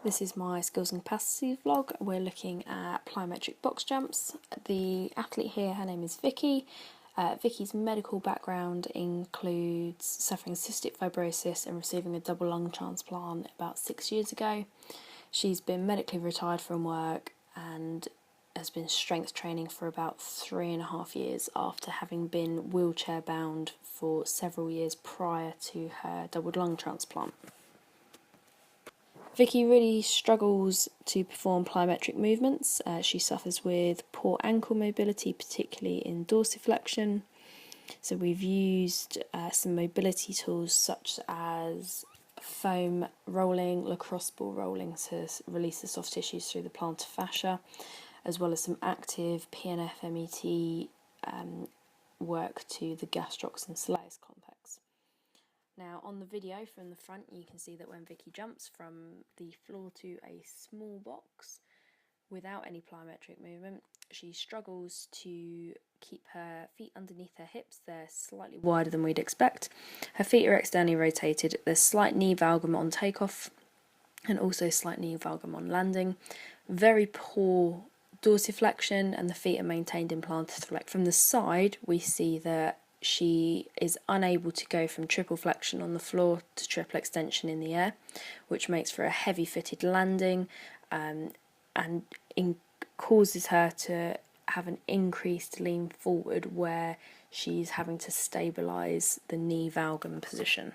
This is my skills and capacities vlog. We're looking at plyometric box jumps. The athlete here, her name is Vicky. Vicky's medical background includes suffering cystic fibrosis and receiving a double lung transplant about 6 years ago. She's been medically retired from work and has been strength training for about 3.5 years after having been wheelchair bound for several years prior to her double lung transplant. Vicky really struggles to perform plyometric movements. She suffers with poor ankle mobility, particularly in dorsiflexion. So we've used some mobility tools such as foam rolling, lacrosse ball rolling to release the soft tissues through the plantar fascia, as well as some active PNF MET work to the gastrocs and soleus complex. Now on the video from the front you can see that when Vicky jumps from the floor to a small box without any plyometric movement, she struggles to keep her feet underneath her hips. They're slightly wider than we'd expect. Her feet are externally rotated. There's slight knee valgum on takeoff and also slight knee valgum on landing. Very poor dorsiflexion and the feet are maintained in plantar flexion. From the side we see that she is unable to go from triple flexion on the floor to triple extension in the air, which makes for a heavy footed landing and causes her to have an increased lean forward where she's having to stabilise the knee valgum position.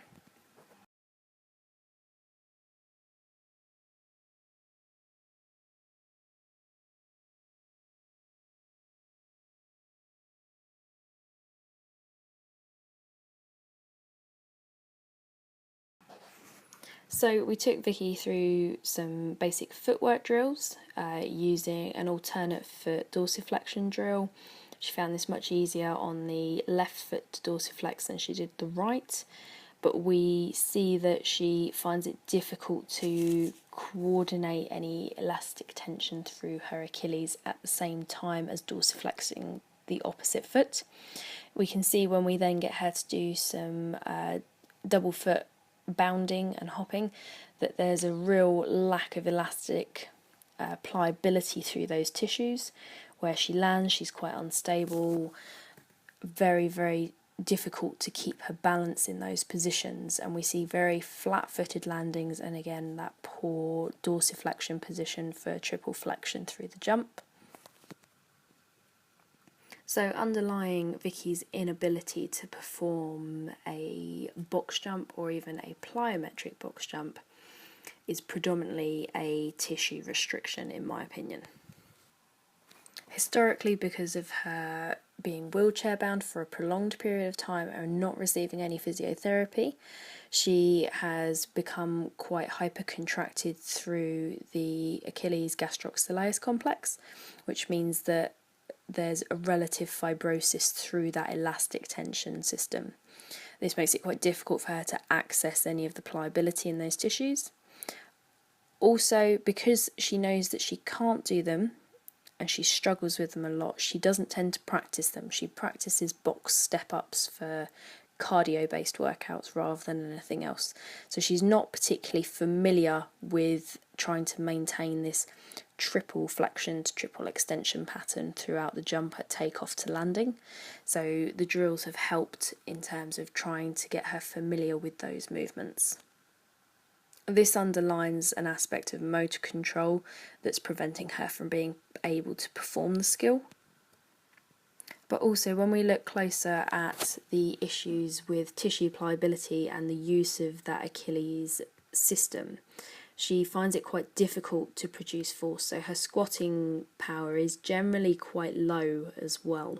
So we took Vicky through some basic footwork drills using an alternate foot dorsiflexion drill. She found this much easier on the left foot to dorsiflex than she did the right, but we see that she finds it difficult to coordinate any elastic tension through her Achilles at the same time as dorsiflexing the opposite foot. We can see when we then get her to do some double foot bounding and hopping that there's a real lack of elastic pliability through those tissues. Where she lands, she's quite unstable, very difficult to keep her balance in those positions, and we see very flat-footed landings and again that poor dorsiflexion position for triple flexion through the jump. So underlying Vicky's inability to perform a box jump or even a plyometric box jump is predominantly a tissue restriction, in my opinion. Historically, because of her being wheelchair bound for a prolonged period of time and not receiving any physiotherapy, she has become quite hypercontracted through the Achilles gastrocs soleus complex, which means that there's a relative fibrosis through that elastic tension system. This makes it quite difficult for her to access any of the pliability in those tissues. Also, because she knows that she can't do them and she struggles with them a lot, she doesn't tend to practice them. She practices box step-ups for cardio-based workouts rather than anything else. So she's not particularly familiar with trying to maintain this triple flexion to triple extension pattern throughout the jump at takeoff to landing. So the drills have helped in terms of trying to get her familiar with those movements. This underlines an aspect of motor control that's preventing her from being able to perform the skill. But also when we look closer at the issues with tissue pliability and the use of that Achilles system, she finds it quite difficult to produce force. So her squatting power is generally quite low as well.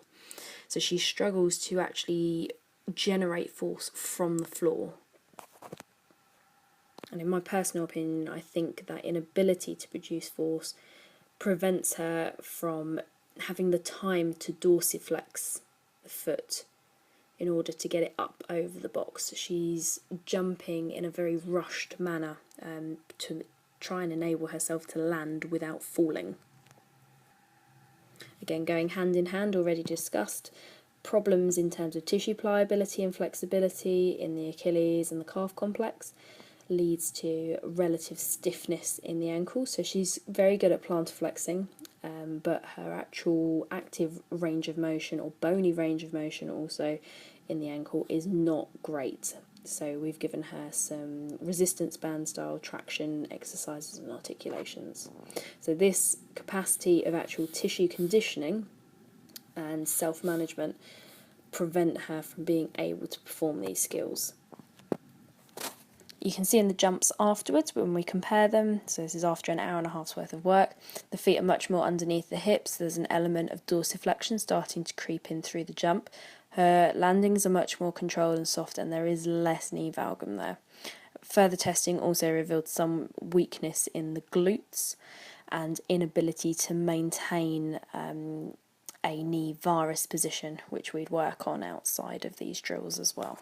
So she struggles to actually generate force from the floor. And in my personal opinion, I think that inability to produce force prevents her from having the time to dorsiflex the foot in order to get it up over the box. She's jumping in a very rushed manner to try and enable herself to land without falling. Again, going hand in hand, already discussed, problems in terms of tissue pliability and flexibility in the Achilles and the calf complex, leads to relative stiffness in the ankle. So she's very good at plantar flexing, but her actual active range of motion or bony range of motion also in the ankle is not great. So we've given her some resistance band style traction exercises and articulations. So this capacity of actual tissue conditioning and self-management prevent her from being able to perform these skills. You can see in the jumps afterwards when we compare them, so this is after an hour and a half's worth of work, the feet are much more underneath the hips. There's an element of dorsiflexion starting to creep in through the jump. Her landings are much more controlled and soft, and there is less knee valgum there. Further testing also revealed some weakness in the glutes and inability to maintain a knee varus position, which we'd work on outside of these drills as well.